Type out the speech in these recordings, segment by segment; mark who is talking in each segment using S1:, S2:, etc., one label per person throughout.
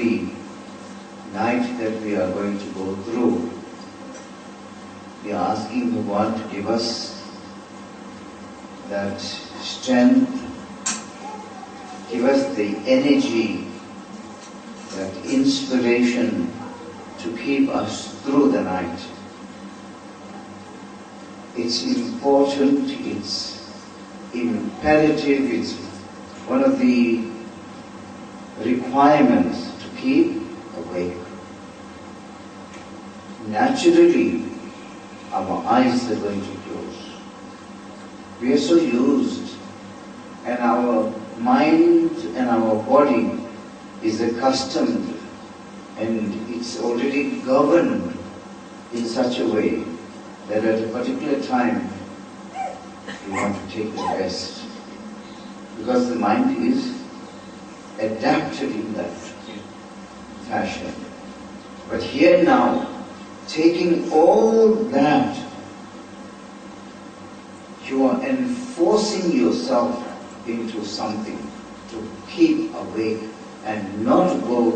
S1: holy night that we are going to go through, we are asking Bhagwan to give us that strength, give us the energy, that inspiration to keep us through the night. It's important, it's imperative, it's one of the requirements to keep awake. Naturally, our eyes are going to close. We are so used, and our mind and our body is accustomed, and it's already governed in such a way that at a particular time you want to take a rest, because the mind is adapted in that fashion. But here now, taking all that, you are enforcing yourself into something to keep awake and not go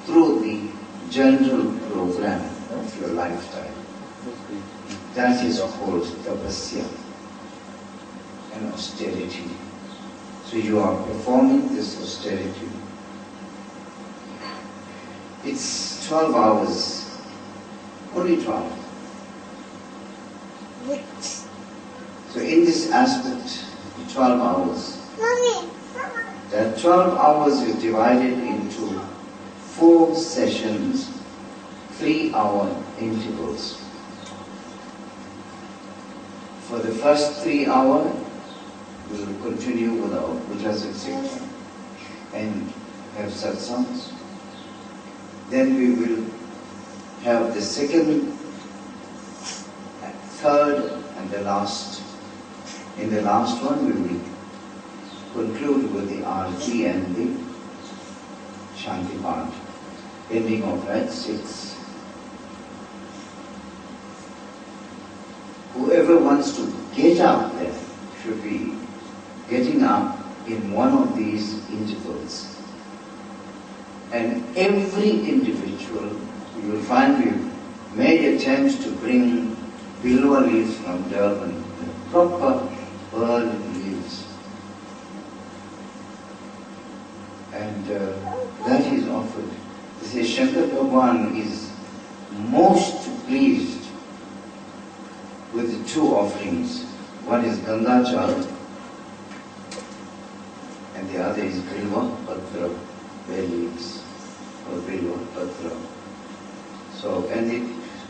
S1: through the general program of your lifestyle. That is called tapasya and austerity. So you are performing this austerity. It's 12 hours, only 12. So in this aspect, 12 hours, that 12 hours is divided into 4 sessions, 3-hour intervals. For the first 3 hours, we will continue with our pujas, etc. and have satsangs. Then we will have the second, third and the last. In the last one we will conclude with the Arti and the Shanti part, ending off at 6. Whoever wants to get up there should be getting up in one of these intervals. And every individual, you will find we've made attempts to bring bilwa leaves from Durban, proper pearl leaves. And that is offered. This is Shankar Bhagwan is most pleased with the 2 offerings. One is Ganga Jal and the other is Bilwa Patra, bare leaves, or Bilwa Patra. So, and it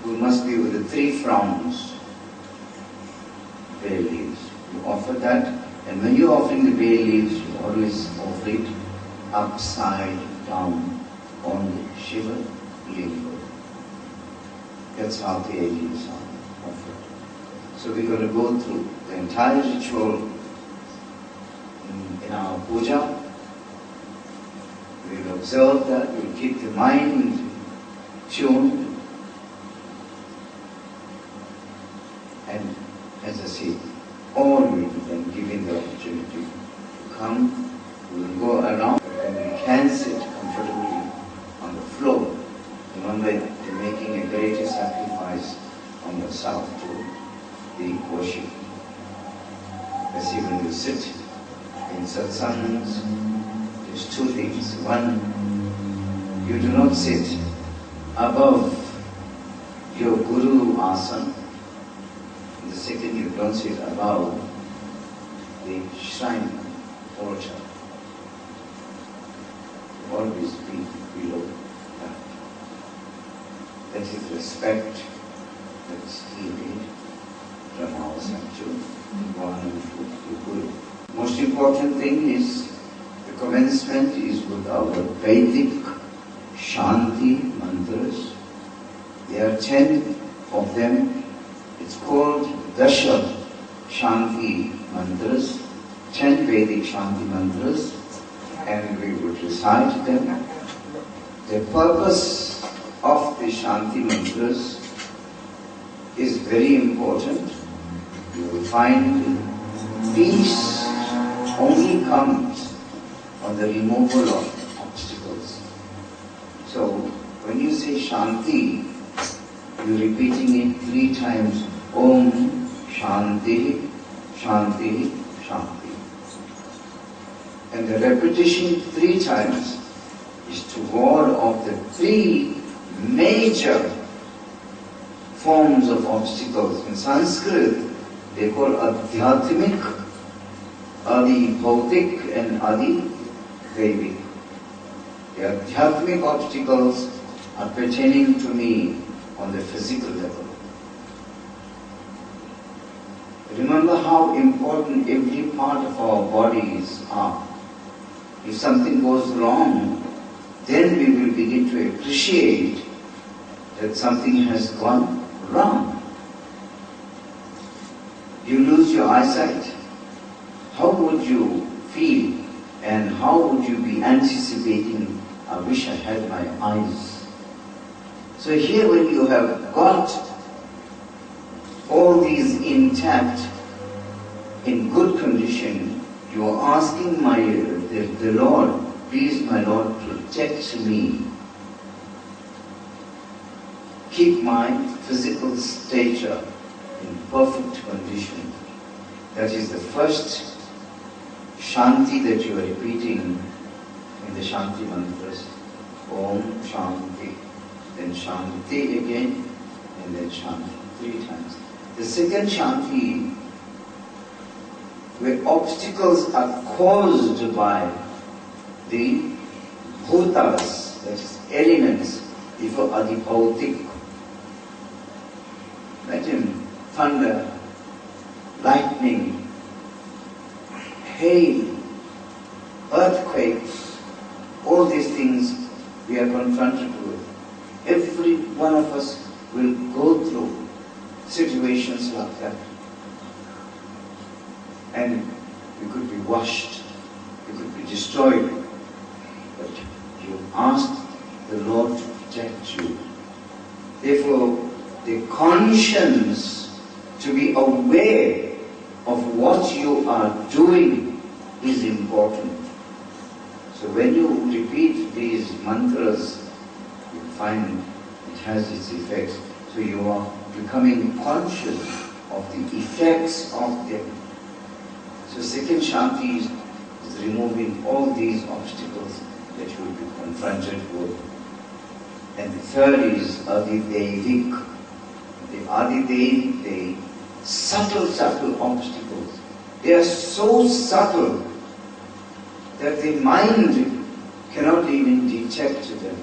S1: must be with the 3 frowns, bare leaves. You offer that, and when you're offering the bare leaves, you always offer it upside down on the Shiva Linga. That's how the leaves are offered. So we're going to go through the entire ritual in our puja. We will observe that, we will keep the mind tuned. And as I say, all will be then given the opportunity to come. We will go around and we can sit comfortably on the floor. Remember, you're making a greater sacrifice on yourself to the worship. As you when you sit in satsangs, there's 2 things. One, you do not sit above your guru asana. And the second, you don't sit above the shrine altar. You always be below that. That is respect that's needed from our sanctuary, Bhagwan and Guru. Most important thing is the commencement is with our Vedic Shanti mantras. There are 10 of them. It's called Dasha Shanti mantras, 10 Vedic Shanti mantras, and we would recite them. The purpose of the Shanti mantras is very important. You will find peace only comes on the removal of obstacles. when you say Shanti, you're repeating it 3 times. Om Shanti, Shanti, Shanti. And the repetition 3 times is to ward off the 3 major forms of obstacles. In Sanskrit, they call Adhyatmik, Adi Bhautik and Adi Devik. The Adhyatmik obstacles are pertaining to me on the physical level. Remember how important every part of our bodies are. If something goes wrong, then we will begin to appreciate that something has gone wrong. You lose your eyesight. How would you feel and how would you be anticipating, I wish I had my eyes? So here when you have got all these intact, in good condition, you are asking the Lord, please my Lord, protect me. Keep my physical stature in perfect condition. That is the first Shanti that you are repeating in the Shanti mantras. Om Shanti, then Shanti again, and then Shanti 3 times. The second Shanti, where obstacles are caused by the bhutas, that is elements, before adibhautik. Imagine thunder, lightning, hail, earthquakes, all these things we are confronted with. Every one of us will go through situations like that. And we could be washed, we could be destroyed. But you asked the Lord to protect you. Therefore, the conscience to be aware of what you are doing is important. So when you repeat these mantras, you find it has its effects. So you are becoming conscious of the effects of them. So second Shanti is removing all these obstacles that you will be confronted with. And the third is Adidevik. The Adidevik, the subtle obstacles. They are so subtle that the mind cannot even detect them.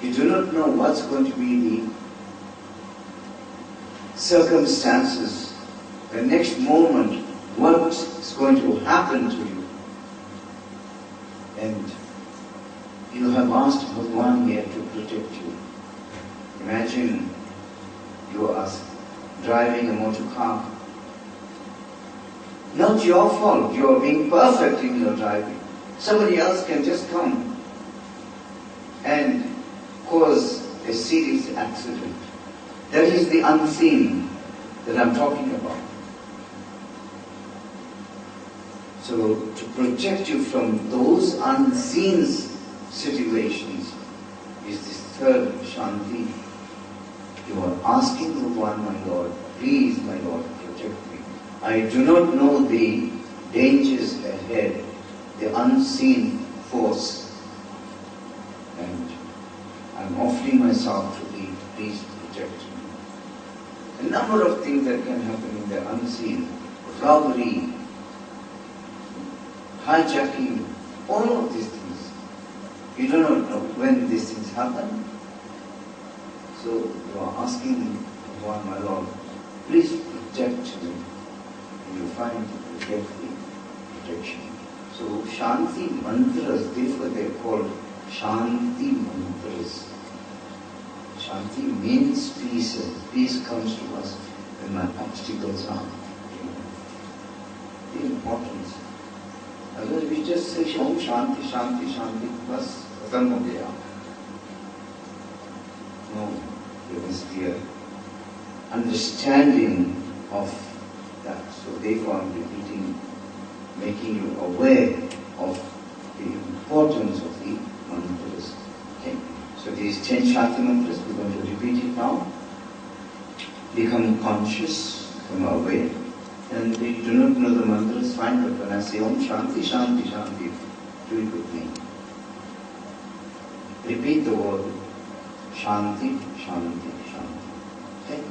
S1: You do not know what's going to be the circumstances, the next moment, what is going to happen to you. And you have asked Bhagwan here to protect you. Imagine you are driving a motor car. Not your fault, you are being perfect in your driving. Somebody else can just come and cause a serious accident. That is the unseen that I'm talking about. So to protect you from those unseen situations is this third Shanti. You are asking Bhagwan, my Lord, please my Lord, protect me. I do not know the dangers ahead, the unseen force. And I'm offering myself to Thee, please protect me. A number of things that can happen in the unseen. Robbery, hijacking, all of these things. You do not know when these things happen. So you are asking Bhagwan, my Lord, please protect me. And you find you get the protection. So Shanti mantras, therefore they are called Shanti mantras. Shanti means peace, and peace comes to us when my obstacles are removed. The importance. Otherwise we just say Om Shanti, Shanti, Shanti, bas, khatam ho gaya. No, there must be an understanding of that. So therefore I'm repeating, making you aware of the importance of the mantras. Okay. 10 Shanti mantras. We're going to repeat it now. Become conscious, become aware. And if you do not know the mantras, fine, but when I say Om Shanti, Shanti, Shanti, do it with me. Repeat the word Shanti, Shanti, Shanti. Okay?